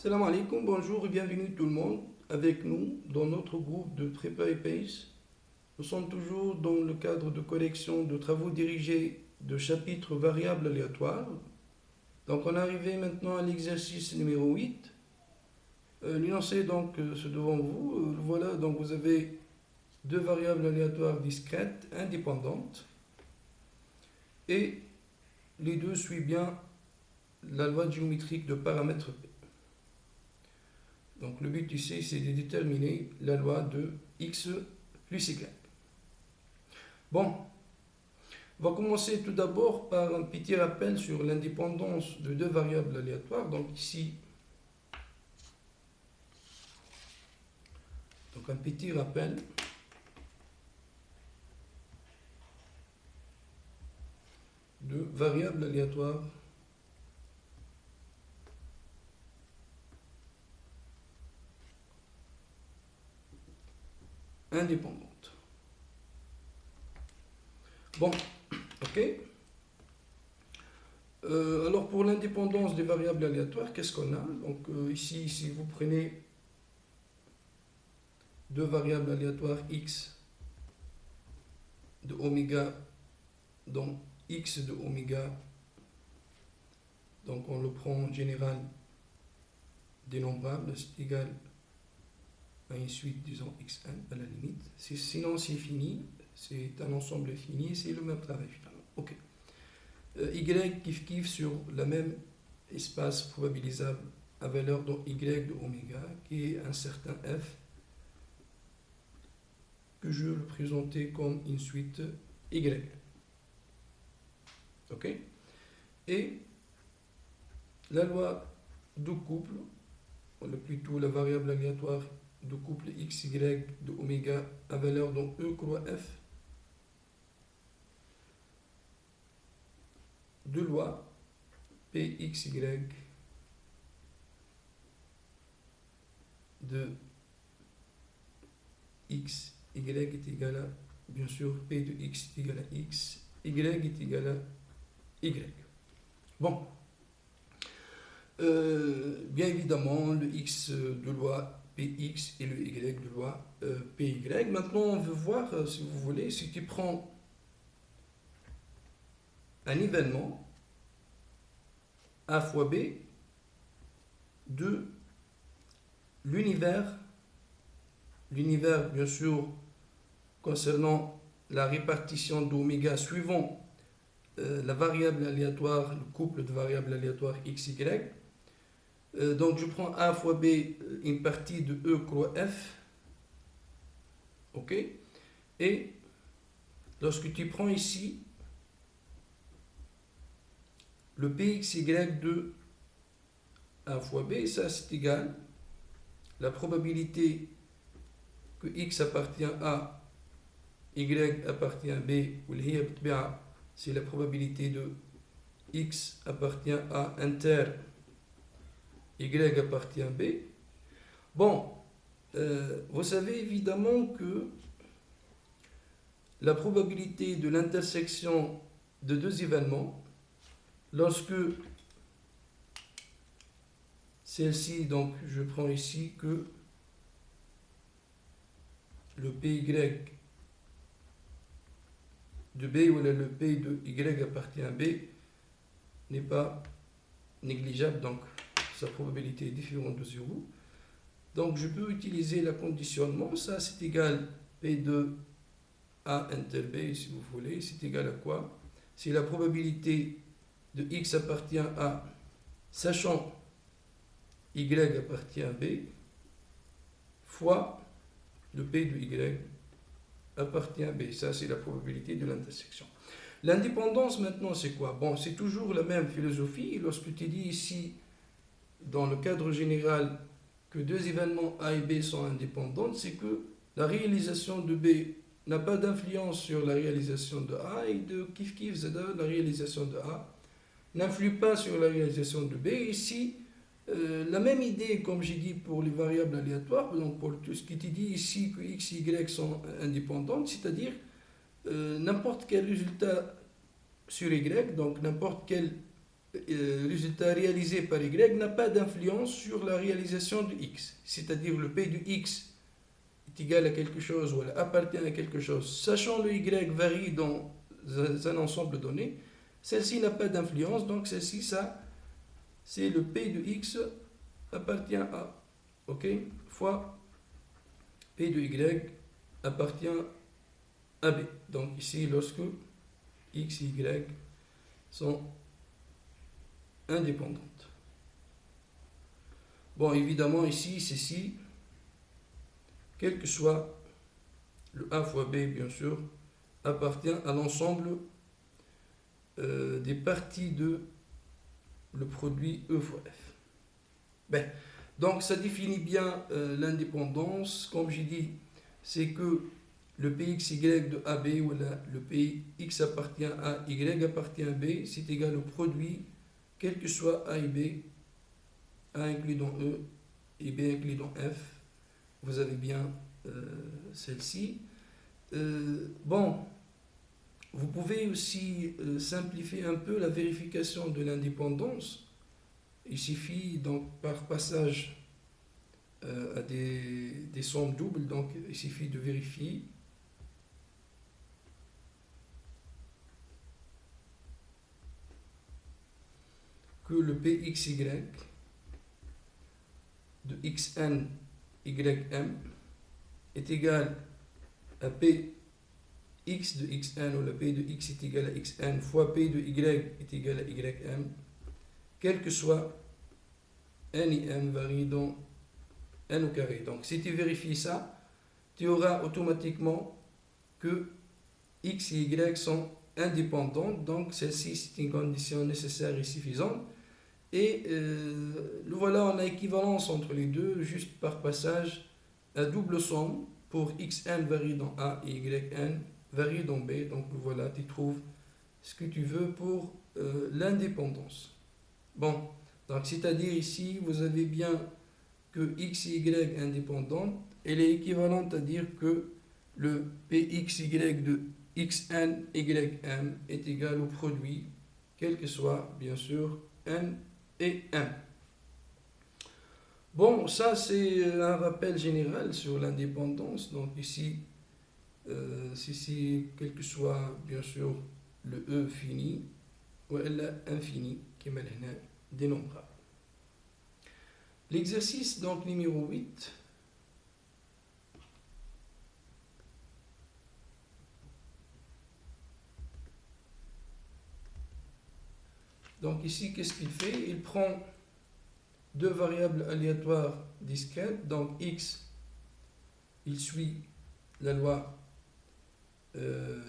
Salam alaikum, bonjour et bienvenue tout le monde avec nous dans notre groupe de Prépa et Pace. Nous sommes toujours dans le cadre de collection de travaux dirigés de chapitres variables aléatoires. Donc on est arrivé maintenant à l'exercice numéro 8. L'énoncé donc c'est devant vous. Voilà, donc vous avez deux variables aléatoires discrètes indépendantes et les deux suivent bien la loi géométrique de paramètres P. Donc le but ici, c'est de déterminer la loi de x plus y. Bon, on va commencer tout d'abord par un petit rappel sur l'indépendance de deux variables aléatoires. Donc ici, un petit rappel. De variables aléatoires indépendantes. Bon, ok. Alors pour l'indépendance des variables aléatoires, qu'est-ce qu'on a? Donc ici, si vous prenez deux variables aléatoires x de oméga, donc x de oméga, donc on le prend en général dénombrable, c'est égal à une suite, disons xn à la limite. Sinon c'est fini, c'est un ensemble fini, c'est le même travail finalement. Ok. Y kiff sur la même espace probabilisable à valeur de y de oméga qui est un certain f que je vais le présenter comme une suite y. Ok. Et la loi de couple, ou plutôt la variable aléatoire de couple xy de oméga à valeur de e croix f de loi pxy de x y est égal à, bien sûr, p de x est égal à x, y est égal à y. Bon, bien évidemment, le x de loi px et le y de loi py. Maintenant, on veut voir, si vous voulez, si tu prends un événement A fois B de l'univers, bien sûr, concernant la répartition d'oméga suivant la variable aléatoire, le couple de variables aléatoires x, y. Donc je prends A fois B, une partie de E croix F. Ok. Et lorsque tu prends ici le pxy de A fois B, ça c'est égal. La probabilité que x appartient à y appartient à b, ou c'est la probabilité de x appartient à inter y appartient à b. Bon, vous savez évidemment que la probabilité de l'intersection de deux événements, lorsque celle-ci, donc je prends ici que le py de b ou le p de y appartient à b n'est pas négligeable, donc sa probabilité est différente de 0. Donc je peux utiliser le conditionnement, ça c'est égal p de a inter b, si vous voulez, c'est égal à quoi? C'est la probabilité de x appartient à, sachant y appartient à b, fois le p de y appartient à b. Ça, c'est la probabilité de l'intersection. L'indépendance, maintenant, c'est quoi? Bon, c'est toujours la même philosophie. Lorsque tu dis ici, dans le cadre général, que deux événements A et B sont indépendants, c'est que la réalisation de B n'a pas d'influence sur la réalisation de A et de kiff-kiff, la réalisation de A n'influe pas sur la réalisation de B. Ici, la même idée, comme j'ai dit pour les variables aléatoires, donc pour tout ce qui est dit ici que x et y sont indépendantes, c'est-à-dire n'importe quel résultat sur y, donc n'importe quel résultat réalisé par y n'a pas d'influence sur la réalisation de x. C'est-à-dire le p de x est égal à quelque chose ou elle appartient à quelque chose, sachant le y varie dans un ensemble donné, celle-ci n'a pas d'influence, donc celle-ci, ça, c'est le p de x appartient à, ok, fois p de y appartient à b. Donc ici, lorsque x et y sont indépendantes. Bon, évidemment, ici, ceci, quel que soit le a fois b, bien sûr, appartient à l'ensemble des parties de le produit E fois F. Ben, donc, ça définit bien l'indépendance. Comme j'ai dit, c'est que le Pxy de AB, ou le Px appartient à Y appartient à B, c'est égal au produit, quel que soit A et B, A inclus dans E et B inclus dans F. Vous avez bien celle-ci. Bon, vous pouvez aussi simplifier un peu la vérification de l'indépendance. Il suffit donc par passage à des sommes doubles, donc il suffit de vérifier que le Pxy de xn ym est égal à Px de xn, ou le P de x est égal à xn fois P de y est égal à ym, quel que soit n et m varie dans n au carré. Donc si tu vérifies ça, tu auras automatiquement que x et y sont indépendantes, donc celle-ci c'est une condition nécessaire et suffisante. Et voilà, on a équivalence entre les deux, juste par passage à double somme pour xn varie dans A et yn varie dans B. Donc voilà, tu trouves ce que tu veux pour l'indépendance. Bon, donc c'est-à-dire ici, vous avez bien que x et y indépendantes, elle est équivalente à dire que le Pxy de xn ym est égal au produit, quel que soit, bien sûr, n et m. Bon, ça c'est un rappel général sur l'indépendance. Donc ici, quel que soit, bien sûr, le E fini, ou L infini, qui est dénombrable. L'exercice donc numéro 8. Donc ici, qu'est-ce qu'il fait? Il prend deux variables aléatoires discrètes. Donc x, il suit la loi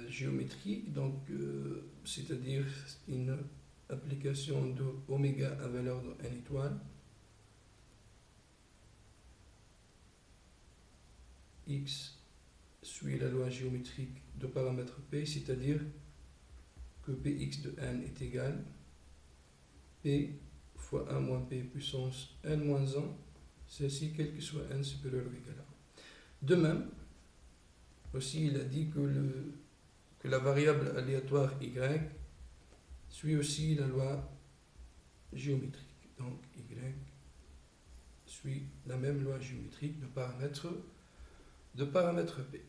géométrique, donc c'est-à-dire une application de oméga à valeur de n étoile. X suit la loi géométrique de paramètre P, c'est-à-dire que Px de n est égal P fois 1 moins P puissance n moins 1, ceci quel que soit n supérieur ou égal à 1. De même, aussi il a dit que la variable aléatoire y suit aussi la loi géométrique. Donc y suit la même loi géométrique de paramètre P.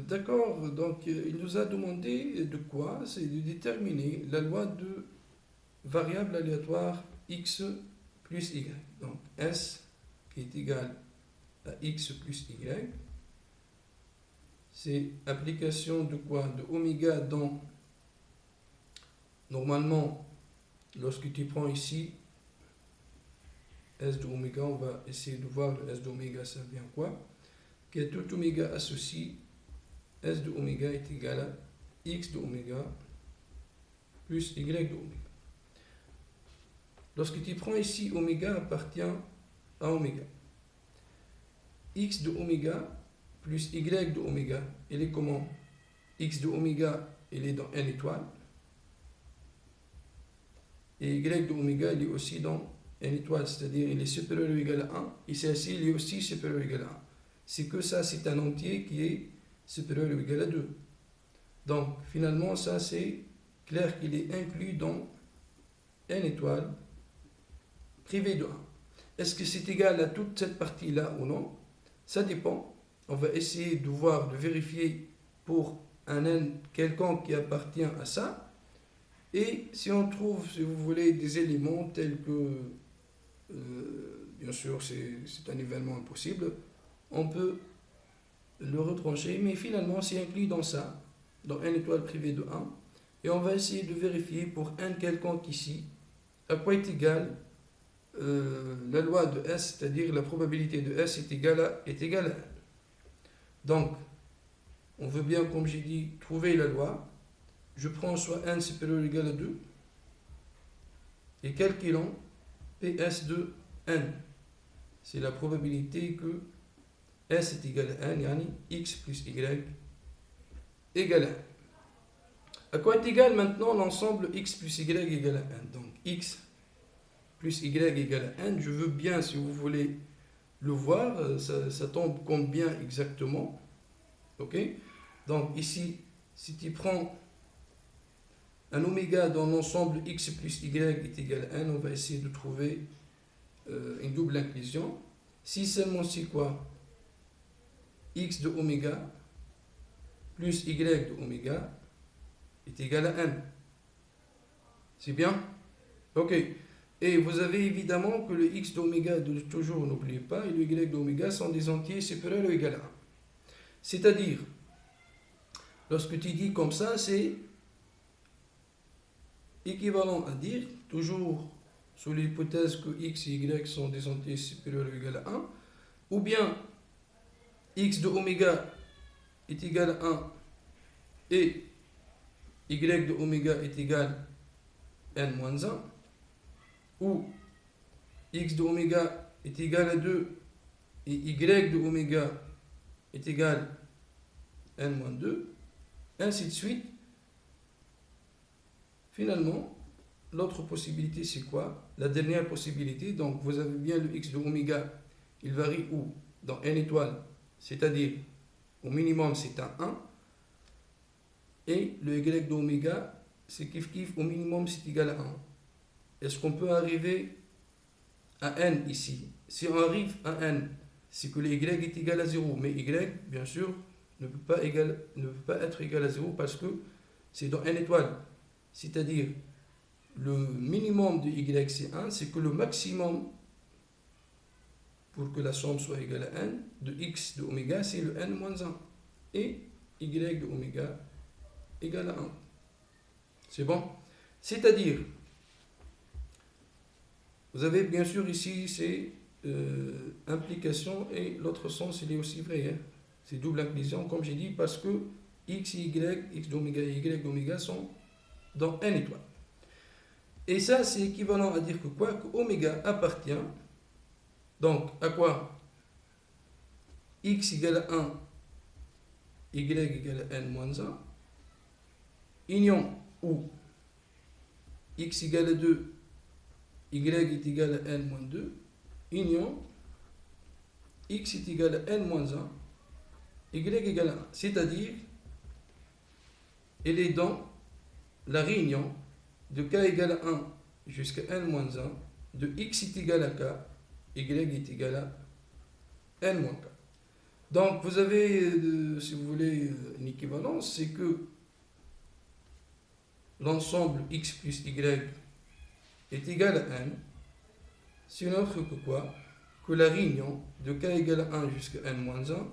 D'accord, donc il nous a demandé de quoi? C'est de déterminer la loi de variable aléatoire x plus y. Donc S qui est égal à x plus y, c'est application de quoi? De oméga dans, normalement, lorsque tu prends ici S de oméga, on va essayer de voir le S de oméga, ça vient quoi? Que tout oméga associé, S de oméga est égal à x de oméga plus y de oméga. Lorsque tu prends ici oméga appartient à oméga, x de oméga plus y de oméga, il est comment? X de oméga, il est dans n étoile, et y de oméga, il est aussi dans n étoile, c'est-à-dire il est supérieur ou égal à 1, et celle-ci, il est aussi supérieur ou égal à 1. C'est que ça, c'est un entier qui est supérieur ou égal à 2. Donc, finalement, ça, c'est clair qu'il est inclus dans n étoile privé de 1. Est-ce que c'est égal à toute cette partie-là ou non? Ça dépend. On va essayer de voir, de vérifier pour un n quelconque qui appartient à ça. Et si on trouve, si vous voulez, des éléments tels que, bien sûr, c'est un événement impossible, on peut le retrancher, mais finalement, c'est inclus dans ça, dans n étoile privée de 1. Et on va essayer de vérifier pour n quelconque ici, à quoi est égal la loi de S, c'est-à-dire la probabilité de S est égale à 1. Donc, on veut bien, comme j'ai dit, trouver la loi. Je prends soit n supérieur ou égal à 2 et calculons PS de n. C'est la probabilité que S est égal à 1, yani x plus y égale à 1. À quoi est égal maintenant l'ensemble x plus y égale à 1? Donc x plus y égale à 1, je veux bien, si vous voulez le voir, ça tombe combien exactement? Ok? Donc ici, si tu prends un oméga dans l'ensemble x plus y est égal à 1, on va essayer de trouver une double inclusion. Si seulement c'est quoi? X de oméga plus y de oméga est égal à 1. C'est bien? Ok. Et vous avez évidemment que le x d'oméga, toujours n'oubliez pas, et le y d'oméga sont des entiers supérieurs ou égal à 1. C'est-à-dire, lorsque tu dis comme ça, c'est équivalent à dire, toujours sous l'hypothèse que x et y sont des entiers supérieurs ou égal à 1, ou bien x de oméga est égal à 1 et y de oméga est égal à n moins 1, ou x de oméga est égal à 2 et y de oméga est égal à n moins 2, ainsi de suite. Finalement, l'autre possibilité, c'est quoi? La dernière possibilité, donc vous avez bien le x de oméga, il varie où? Dans n étoile, c'est-à-dire au minimum c'est un 1, et le y de oméga, c'est kiff au minimum c'est égal à 1. Est-ce qu'on peut arriver à n ici? Si on arrive à n, c'est que le y est égal à 0, mais y, bien sûr, ne peut pas être égal à 0 parce que c'est dans n étoile. C'est-à-dire, le minimum de y c'est 1, c'est que le maximum, pour que la somme soit égale à n, de x de oméga, c'est le n moins 1. Et y de oméga égale à 1. C'est bon? C'est-à-dire, vous avez bien sûr ici ces implications et l'autre sens, il est aussi vrai. Hein? C'est double inclusion, comme j'ai dit, parce que x et y, x d'oméga et y d'oméga sont dans n étoile. Et ça, c'est équivalent à dire que quoi? Que oméga appartient, donc à quoi? X égale à 1, y égale à n moins 1, union où x égale à 2, y est égal à n moins 2, union x est égal à n moins 1, y égale à 1. C'est-à-dire, elle est dans la réunion de k égale à 1 jusqu'à n moins 1, de x est égal à k, y est égal à n moins k. Donc, vous avez, si vous voulez, une équivalence, c'est que l'ensemble x plus y est égal à n, c'est une autre que quoi? Que la réunion de k égale à 1 jusqu'à n moins 1,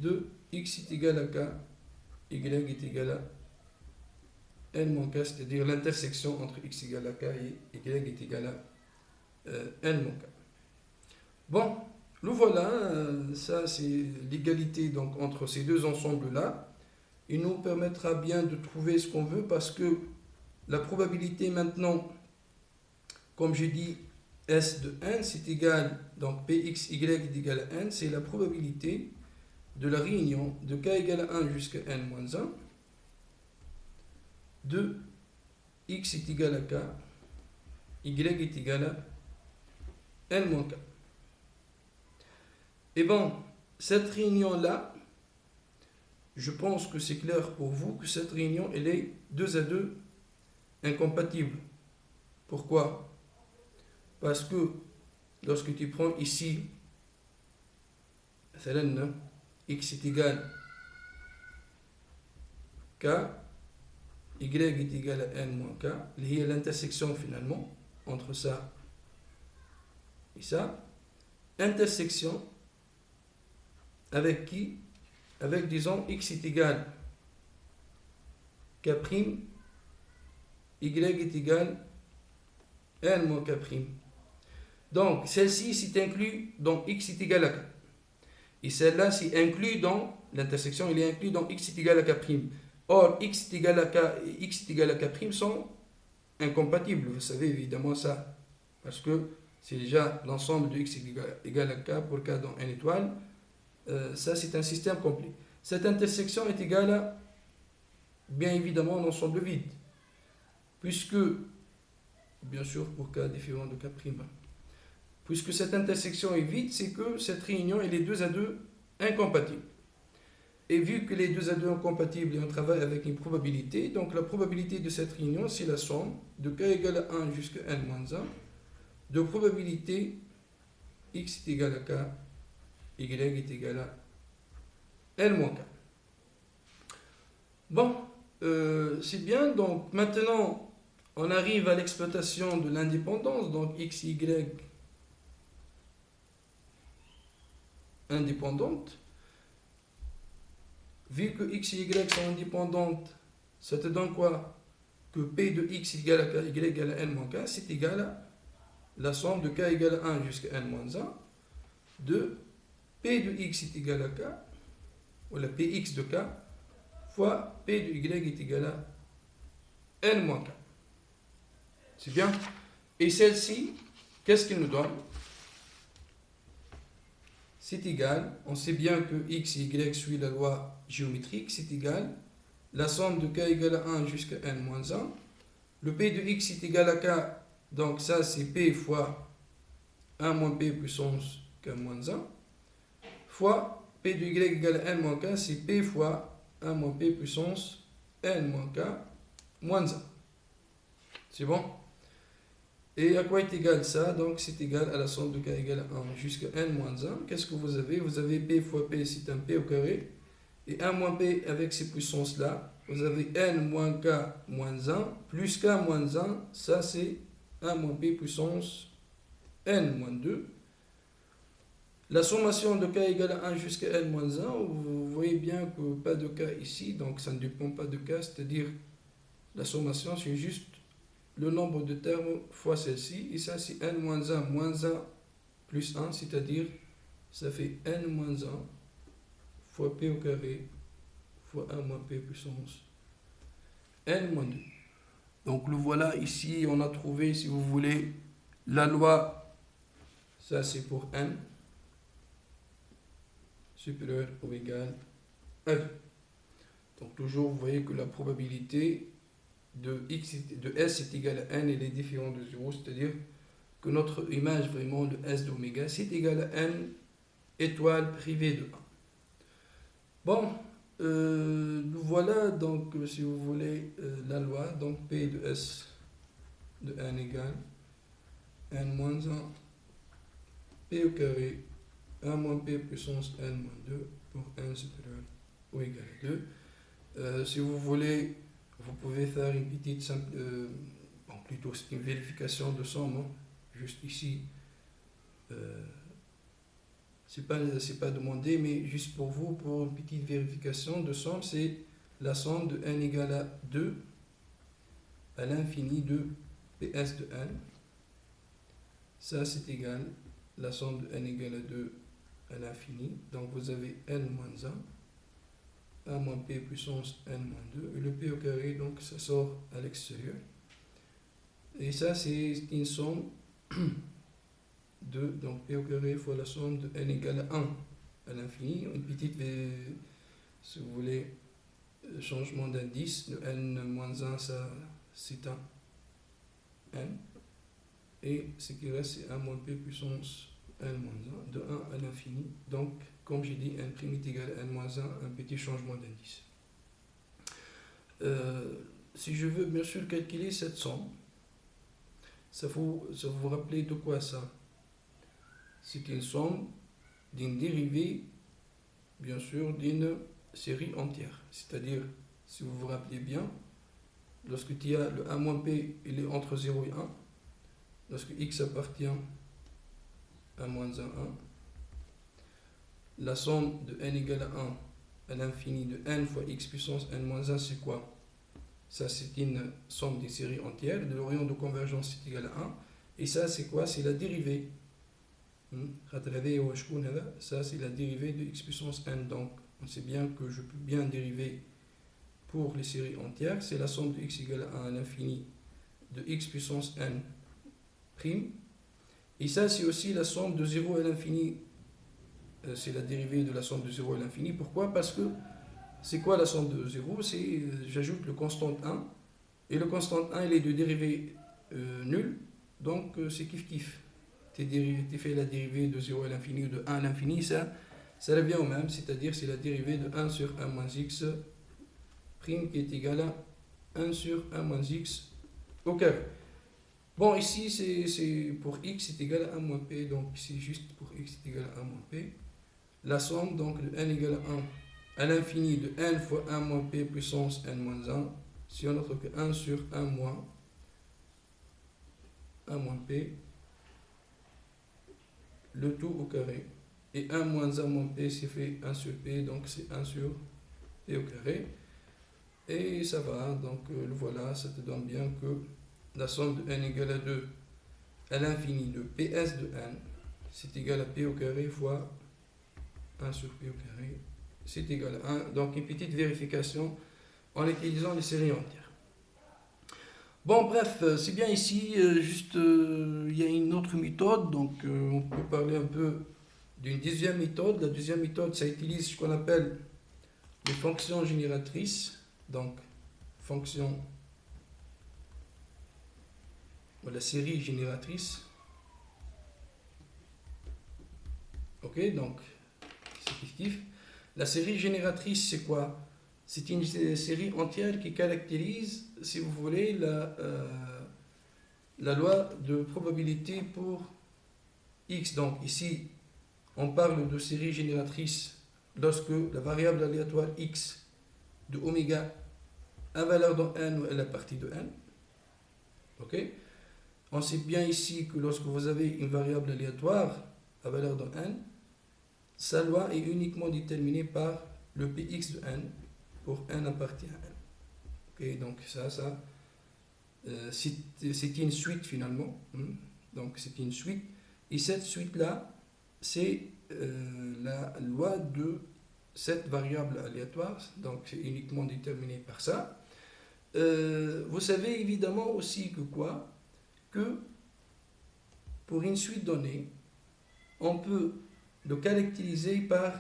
de x est égal à k, y est égal à n moins k, c'est-à-dire l'intersection entre x égale à k et y est égal à n moins k. Bon, le voilà, ça c'est l'égalité donc entre ces deux ensembles-là. Il nous permettra bien de trouver ce qu'on veut parce que la probabilité maintenant, comme j'ai dit, S de n, c'est égal, donc Pxy est égal à n, c'est la probabilité de la réunion de k égale à 1 jusqu'à n moins 1, de x est égal à k, y est égal à n moins k. Et bon, cette réunion-là, je pense que c'est clair pour vous que cette réunion, elle est 2 à 2 incompatible. Pourquoi? Parce que lorsque tu prends ici, x est égal k, y est égal à n moins k, il y a l'intersection finalement entre ça et ça. Intersection avec qui? Avec, disons, x est égal k', y est égal n moins k'. Donc, celle-ci, c'est inclus dans x est égal à k. Et celle-là, c'est inclus dans l'intersection, il est inclus dans x est égal à k'. Or, x est égal à k et x est égal à k' sont incompatibles. Vous savez évidemment ça. Parce que c'est déjà l'ensemble de x est égal à k pour k dans n étoile. Ça, c'est un système complet. Cette intersection est égale à, bien évidemment, l'ensemble vide. Puisque, bien sûr, pour k différent de k', puisque cette intersection est vide, c'est que cette réunion est les 2 à 2 incompatibles. Et vu que les 2 à 2 sont compatibles et on travaille avec une probabilité, donc la probabilité de cette réunion, c'est la somme de k égale à 1 jusqu'à n moins 1 de probabilité x est égal à k, y est égal à n moins k. Bon, c'est bien. Donc maintenant, on arrive à l'exploitation de l'indépendance. Donc x, y indépendante. Vu que x et y sont indépendantes, ça te donne quoi? Que p de x égale à k, y égale à n moins k, c'est égal à la somme de k égale à 1 jusqu'à n moins 1 de p de x est égal à k, ou la px de k, fois p de y est égal à n moins k. C'est bien? Et celle-ci, qu'est-ce qu'il nous donne? C'est égal, on sait bien que x et y suit la loi géométrique, c'est égal, la somme de k égale à 1 jusqu'à n moins 1, le p de x est égal à k, donc ça c'est p fois 1 moins p puissance k moins 1, fois p de y égale à n moins k, c'est p fois 1 moins p puissance n moins k moins 1. C'est bon? Et à quoi est égal ça? Donc c'est égal à la somme de k égale à 1 jusqu'à n moins 1. Qu'est-ce que vous avez? Vous avez p fois p, c'est un p au carré. Et 1 moins p avec ces puissances-là. Vous avez n moins k moins 1 plus k moins 1. Ça c'est 1 moins p puissance n moins 2. La sommation de k égale à 1 jusqu'à n moins 1. Vous voyez bien que pas de k ici. Donc ça ne dépend pas de k. C'est-à-dire la sommation c'est juste le nombre de termes fois celle-ci, et ça c'est n moins 1 moins 1 plus 1, c'est-à-dire ça fait n moins 1 fois p au carré fois 1 moins p puissance n moins 2. Donc le voilà ici, on a trouvé, si vous voulez, la loi, ça c'est pour n supérieur ou égal à 2. Donc toujours vous voyez que la probabilité de S est égal à n et les différents de 0, c'est-à-dire que notre image, vraiment, le S d'oméga, c'est égal à n étoile privée de 1. Bon, voilà donc, si vous voulez, la loi, donc P de S de n égale n moins 1, P au carré, 1 moins P puissance n moins 2 pour n supérieur ou égal à 2. Si vous voulez, vous pouvez faire une petite simple, plutôt c'est une vérification de somme, juste ici, c'est pas demandé, mais juste pour vous, pour une petite vérification de somme, c'est la somme de n égale à 2 à l'infini de ps de n. Ça c'est égal, la somme de n égale à 2 à l'infini, donc vous avez n moins 1. 1 moins p puissance n moins 2, et le p au carré, donc ça sort à l'extérieur. Et ça, c'est une somme de, donc p au carré fois la somme de n égale à 1 à l'infini. Une petite, si vous voulez, changement d'indice, le n moins 1, ça c'est un n. Et ce qui reste, c'est 1 moins p puissance n moins 1, de 1 à l'infini. Donc, comme j'ai dit, n' est égal à n moins 1, un petit changement d'indice. Si je veux bien sûr calculer cette somme, Ça vous rappeler de quoi ça? C'est une somme d'une dérivée, bien sûr, d'une série entière. C'est-à-dire, si vous vous rappelez bien, lorsque tu as le 1 moins p, il est entre 0 et 1. Lorsque x appartient à moins 1, 1. La somme de n égale à 1 à l'infini de n fois x puissance n moins 1, c'est quoi? Ça, c'est une somme des séries entières. De rayon de convergence, c'est égal à 1. Et ça, c'est quoi? C'est la dérivée. Ça, c'est la dérivée de x puissance n. Donc, on sait bien que je peux bien dériver pour les séries entières. C'est la somme de x égale à 1 à l'infini de x puissance n prime. Et ça, c'est aussi la somme de 0 à l'infini. C'est la dérivée de la somme de 0 à l'infini. Pourquoi? Parce que c'est quoi la somme de 0? C'est, j'ajoute le constant 1. Et le constant 1, il est de dérivée nulle. Donc, c'est kiff-kiff. Tu fais la dérivée de 0 à l'infini ou de 1 à l'infini, ça revient au même. C'est-à-dire, c'est la dérivée de 1 sur 1 moins x prime qui est égal à 1 sur 1 moins x au carré. Bon, ici, c'est pour x est égal à 1 moins p. Donc, ici, juste pour x est égal à 1 moins p. La somme, donc, de n égale à 1 à l'infini de n fois 1 moins p puissance n moins 1, si on n'a que 1 sur 1 moins p, le tout au carré. Et 1 moins 1 moins p, c'est fait 1 sur p, donc c'est 1 sur p au carré. Et ça va, donc le voilà, ça te donne bien que la somme de n égale à 2 à l'infini de ps de n, c'est égal à p au carré fois 1 sur p au carré, c'est égal à 1. Donc une petite vérification en utilisant les séries entières. Bon, bref, c'est bien ici, juste il y a une autre méthode, donc on peut parler un peu d'une deuxième méthode. La deuxième méthode, ça utilise ce qu'on appelle les fonctions génératrices, donc fonction, la série génératrice. Ok, donc c'est kiff-kiff. La série génératrice, c'est quoi? C'est une série entière qui caractérise, si vous voulez, la loi de probabilité pour x. Donc ici, on parle de série génératrice lorsque la variable aléatoire x de oméga a valeur dans n ou est la partie de n. Ok? On sait bien ici que lorsque vous avez une variable aléatoire à valeur dans n, sa loi est uniquement déterminée par le px de n pour n appartient à n. Ok, donc c'est une suite finalement. Donc c'est une suite. Et cette suite-là, c'est la loi de cette variable aléatoire. Donc c'est uniquement déterminé par ça. Vous savez évidemment aussi que quoi? Que pour une suite donnée, on peut le caractériser par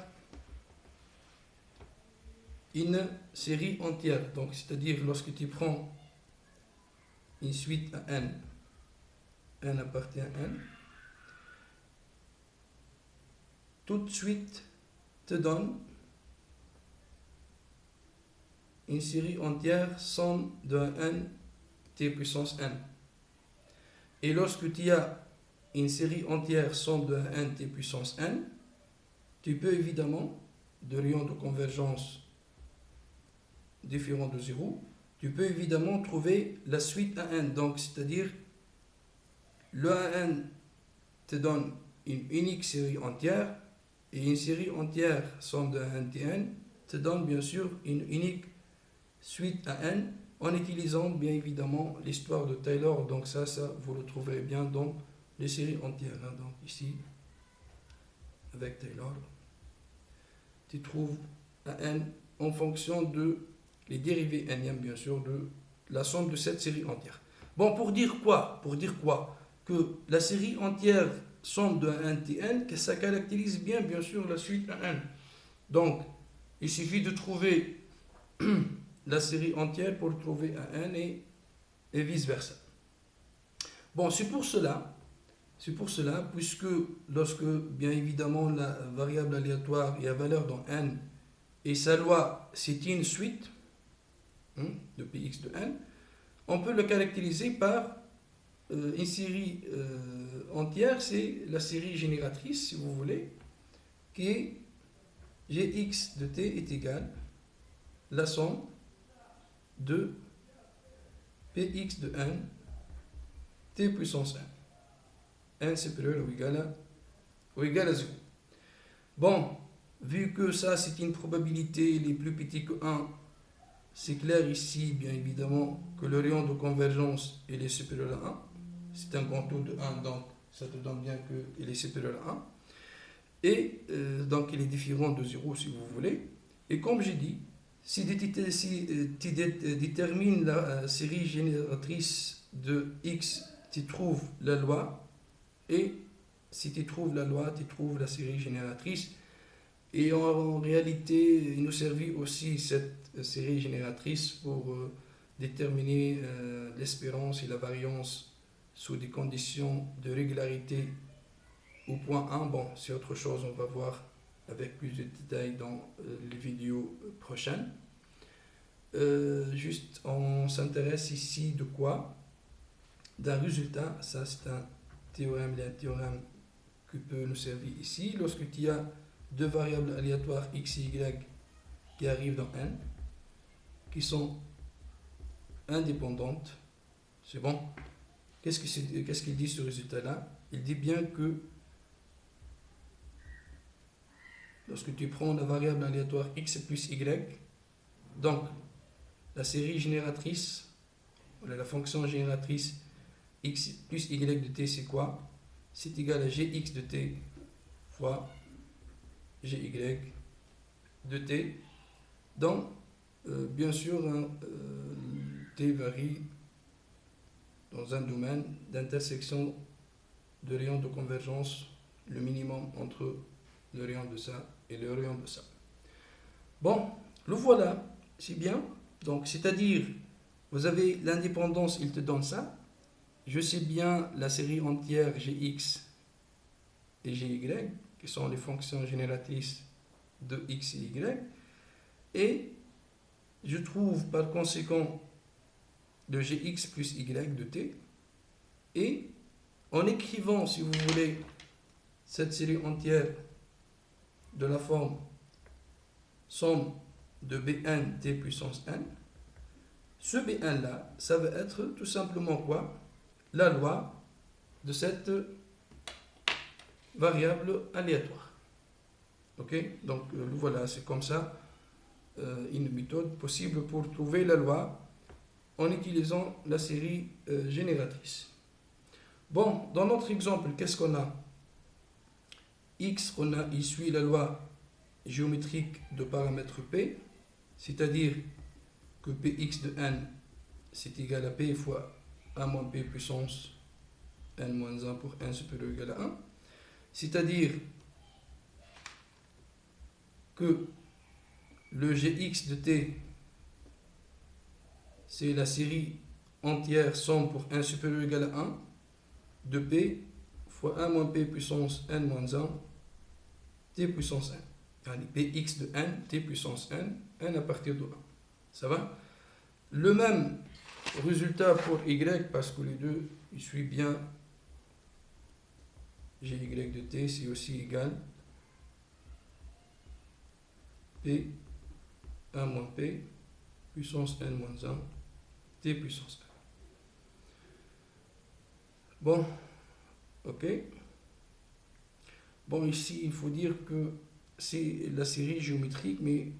une série entière. Donc, c'est-à-dire lorsque tu prends une suite à n, n appartient à n, toute suite te donne une série entière somme de n t puissance n. Et lorsque tu as une série entière somme de n t puissance n, tu peux évidemment, de rayon de convergence différent de 0, tu peux évidemment trouver la suite à n. Donc, c'est-à-dire, le n te donne une unique série entière, et une série entière somme de n tn te donne bien sûr une unique suite à n, en utilisant bien évidemment l'histoire de Taylor. Donc ça vous le trouverez bien dans les séries entières. Donc ici, avec Taylor, tu trouves un n en fonction de les dérivées n bien sûr de la somme de cette série entière. Bon, pour dire quoi? Que la série entière somme de n tn, que ça caractérise bien sûr la suite à n. Donc, il suffit de trouver la série entière pour trouver un n et vice versa. Bon, c'est pour cela, puisque lorsque, bien évidemment, la variable aléatoire est à valeur dans n, et sa loi, c'est une suite de px de n, on peut le caractériser par une série entière, c'est la série génératrice, si vous voulez, qui est Gx de t est égal la somme de Px de n, t puissance n. N supérieur ou égal à 0. Bon, vu que ça c'est une probabilité les plus petits que 1, c'est clair ici, bien évidemment, que le rayon de convergence il est supérieur à 1. C'est un contour de 1, donc ça te donne bien qu'il est supérieur à 1. Et donc il est différent de 0 si vous voulez. Et comme j'ai dit, si tu détermines la série génératrice de x, tu trouves la loi. Et si tu trouves la loi, tu trouves la série génératrice. Et en réalité, il nous servit aussi cette série génératrice pour déterminer l'espérance et la variance sous des conditions de régularité au point 1. Bon, c'est autre chose, on va voir avec plus de détails dans les vidéos prochaines. Juste, on s'intéresse ici de quoi? D'un résultat. Ça, c'est un théorème qui peut nous servir ici. Lorsque tu as deux variables aléatoires x et y qui arrivent dans n, qui sont indépendantes, c'est bon. Qu'est-ce qu'il dit ce résultat-là? Il dit bien que lorsque tu prends la variable aléatoire x plus y, donc la série génératrice, voilà, la fonction génératrice x plus y de t, c'est quoi? C'est égal à gx de t fois gy de t. Donc, bien sûr, t varie dans un domaine d'intersection de rayons de convergence, le minimum entre le rayon de ça et le rayon de ça. Bon, le voilà, c'est bien. Donc, c'est-à-dire, vous avez l'indépendance, il te donne ça. Je sais bien la série entière gx et gy, qui sont les fonctions génératrices de x et y. Et je trouve par conséquent de gx plus y de t. Et en écrivant, si vous voulez, cette série entière de la forme somme de bn t puissance n, ce bn là, ça va être tout simplement quoi? La loi de cette variable aléatoire. Ok? Donc voilà, c'est comme ça une méthode possible pour trouver la loi en utilisant la série génératrice. Bon, dans notre exemple, qu'est-ce qu'on a? X, il suit la loi géométrique de paramètre P, c'est-à-dire que Px de n, c'est égal à P fois 1 moins P puissance n moins 1 pour n supérieur ou égal à 1. C'est-à-dire que le gx de t, c'est la série entière somme pour n supérieur ou égal à 1 de P fois 1 moins P puissance n moins 1 t puissance n. Px de n, t puissance n, n à partir de 1. Ça va? Le même résultat pour y, parce que les deux, ils suivent bien gy de t, c'est aussi égal p 1 moins p puissance n moins 1 t puissance n. Bon, ok. Bon, ici, il faut dire que c'est la série géométrique, mais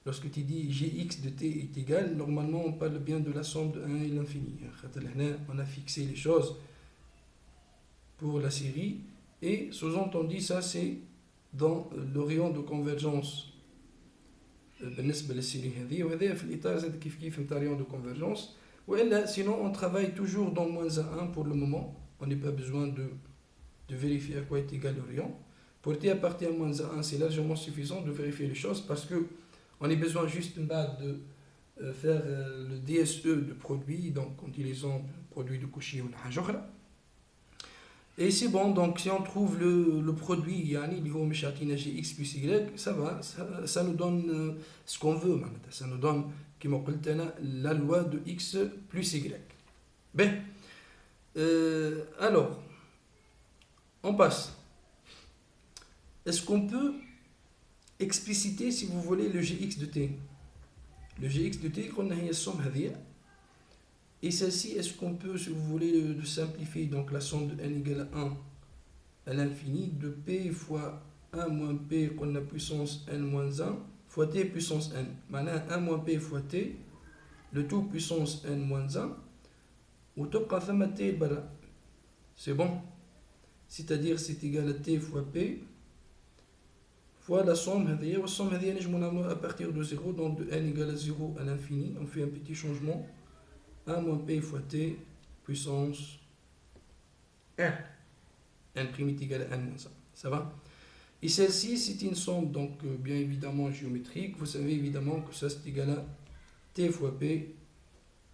lorsque tu dis gx de t est égal, normalement, on parle bien de la somme de 1 et l'infini. On a fixé les choses pour la série, et sous-entendu, ça, c'est dans le rayon de convergence. بالنسبة للسيري هذه وهذا في الإطار زاد كيف نتاع rayon de convergence. وإلا sinon on travaille toujours dans moins 1 pour le moment. On n'a pas besoin de vérifier à quoi est égal le rayon. Pour t à partir de moins 1, c'est largement suffisant de vérifier les choses parce que on a besoin juste de faire le DSE de produit, donc en utilisant le produit de Cauchy ou la Hajora. Et c'est bon, donc si on trouve le produit, yani, gx plus y, ça va, ça nous donne ce qu'on veut. Ça nous donne la loi de x plus y. Ben, Alors, on passe. Est-ce qu'on peut expliciter, si vous voulez, le gx de t? Le gx de t, qu'on a une somme هذه. Et celle-ci, est-ce qu'on peut, si vous voulez, le simplifier? Donc la somme de n égale à 1 à l'infini de p fois 1 moins p qu'on a puissance n moins 1 fois t puissance n. Maintenant 1 moins p fois t, le tout puissance n moins 1, ou تبقى ثم t برا. C'est bon? C'est-à-dire c'est égal à t fois p fois la somme هذه. La somme هذه نجمو نعملوها à partir de 0, donc de n égale à 0 à l'infini. On fait un petit changement. 1 moins p fois t puissance n. n' est égal à n moins 1. Ça va? Et celle-ci, c'est une somme, donc bien évidemment géométrique. Vous savez évidemment que ça, c'est égal à t fois p,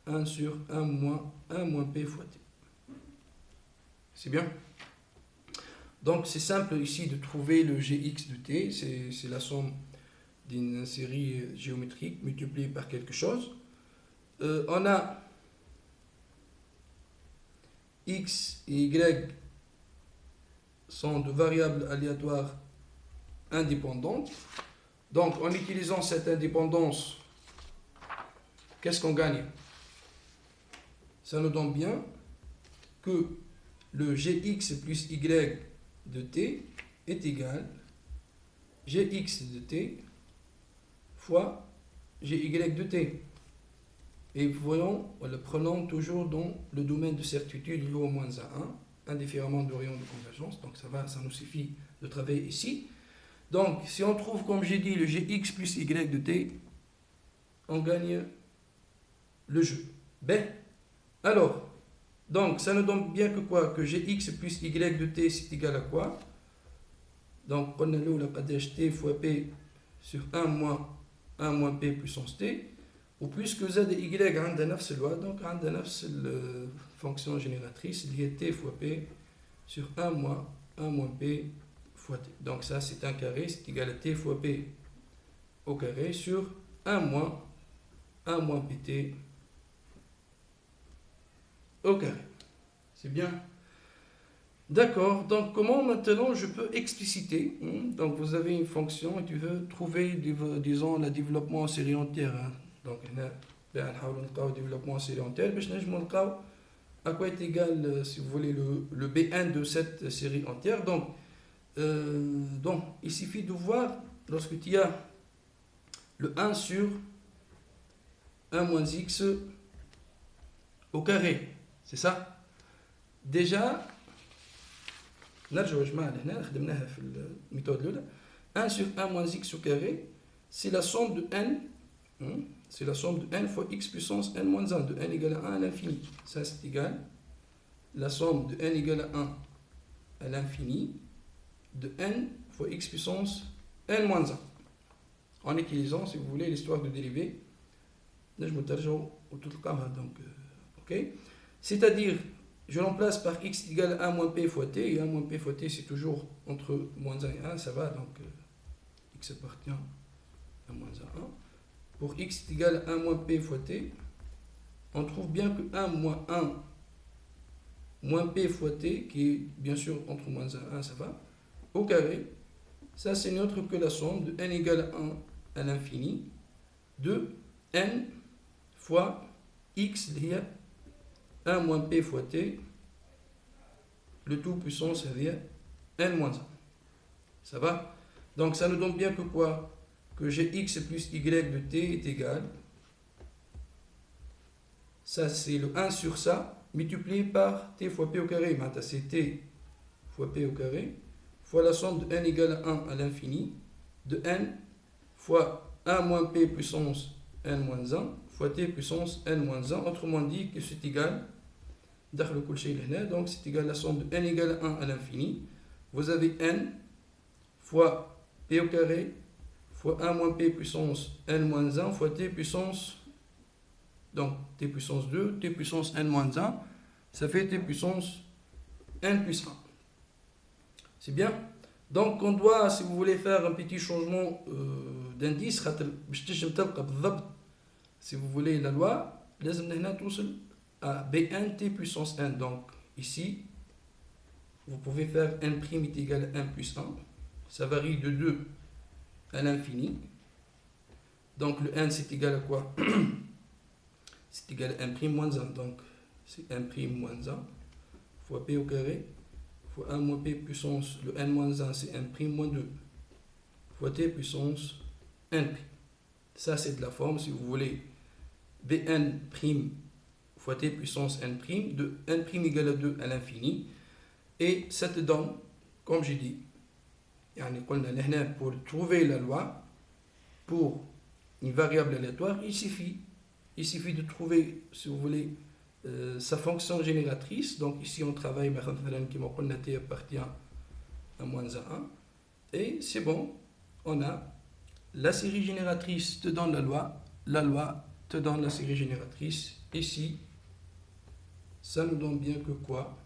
1 sur 1 moins p fois t. C'est bien? Donc, c'est simple ici de trouver le gx de t. C'est la somme d'une série géométrique multipliée par quelque chose. On a x et y sont de variables aléatoires indépendantes. Donc, en utilisant cette indépendance, qu'est-ce qu'on gagne? Ça nous donne bien que le gx plus y de t est égal à gx de t fois gy de t. Et voyons, en le prenant toujours dans le domaine de certitude lié au moins à 1, indifféremment de rayon de convergence. Donc ça nous suffit de travailler ici. Donc si on trouve, comme j'ai dit, le gx plus y de t, on gagne le jeu. Ben, alors, donc ça nous donne bien que quoi? Que gx plus y de t, c'est égal à quoi? Donc on a là la قداش t fois p sur 1 moins p puissance t. وبويسك z et y عندها نفس الوضع donc عندها نفس الفونكسيون génératrice اللي هي t fois p sur 1 moins p fois t. Donc ça c'est un carré, c'est égal à t fois p au carré sur 1 moins pt au carré. C'est bien? D'accord, donc comment maintenant je peux expliciter? Donc vous avez une fonction et tu veux trouver, disons, le développement en série entière. Donc, on va essayer le développement en série entière. À quoi est égal, si vous voulez, le B1 de cette série entière. Donc, il suffit de voir, lorsque tu as le 1 sur 1 moins x au carré. C'est ça? Déjà, 1 sur 1 moins x au carré, c'est la somme de n. C'est la somme de n fois x puissance n moins 1, de n égale à 1 à l'infini. Ça, c'est égal. La somme de n égale à 1 à l'infini de n fois x puissance n moins 1. En utilisant, si vous voulez, l'histoire de dérivée. Donc, ok. C'est-à-dire, je remplace par x égale à 1 moins p fois t. Et 1 moins p fois t, c'est toujours entre moins 1 et 1. Ça va, donc x appartient à moins 1. Pour x est égal à 1 moins p fois t, on trouve bien que 1 moins 1 moins p fois t, qui est bien sûr entre moins 1 et 1, ça va, au carré, ça c'est n'autre que la somme de n égale à 1 à l'infini de n fois x lié à 1 moins p fois t, le tout puissance c'est-à-dire n moins 1. Ça va? Donc ça nous donne bien que quoi? Que gx plus y de t est égal, ça c'est le 1 sur ça, multiplié par t fois p au carré. Maintenant c'est t fois p au carré, fois la somme de n égale à 1 à l'infini, de n fois 1 moins p puissance n moins 1, fois t puissance n moins 1. Autrement dit que c'est égal, donc c'est égal à la somme de n égale à 1 à l'infini. Vous avez n fois p au carré, fois 1 moins p puissance n moins 1 fois t puissance, donc t puissance 2, t puissance n moins 1, ça fait t puissance n plus 1. C'est bien? Donc on doit, si vous voulez faire un petit changement d'indice, si vous voulez la loi, لازم هنا توصل à b1 t puissance n. Donc ici, vous pouvez faire n' est égal à 1 plus 1. Ça varie de 2 à l'infini. Donc le n c'est égal à quoi? C'est égal à 1' moins 1. Donc c'est 1' moins 1 fois p au carré fois 1 moins p puissance, le n moins 1 c'est 1' moins 2 fois t puissance n'. Ça c'est de la forme, si vous voulez, bn' fois t puissance n', de n' égale à 2 à l'infini. Et ça te donne, comme j'ai dit, pour trouver la loi pour une variable aléatoire, il suffit de trouver, si vous voulez, sa fonction génératrice. Donc ici on travaille qui t appartient à moins 1. Et c'est bon, on a la série génératrice te donne la loi te donne la série génératrice. Ici, ça nous donne bien que quoi?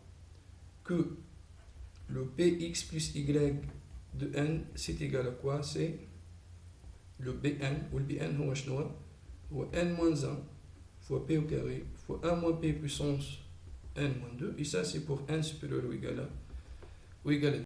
Que le px plus y de n, c'est égal à quoi? C'est le bn, ou le bn, ou n moins 1 fois p au carré fois 1 moins p puissance n moins 2. Et ça, c'est pour n supérieur ou égal à 2.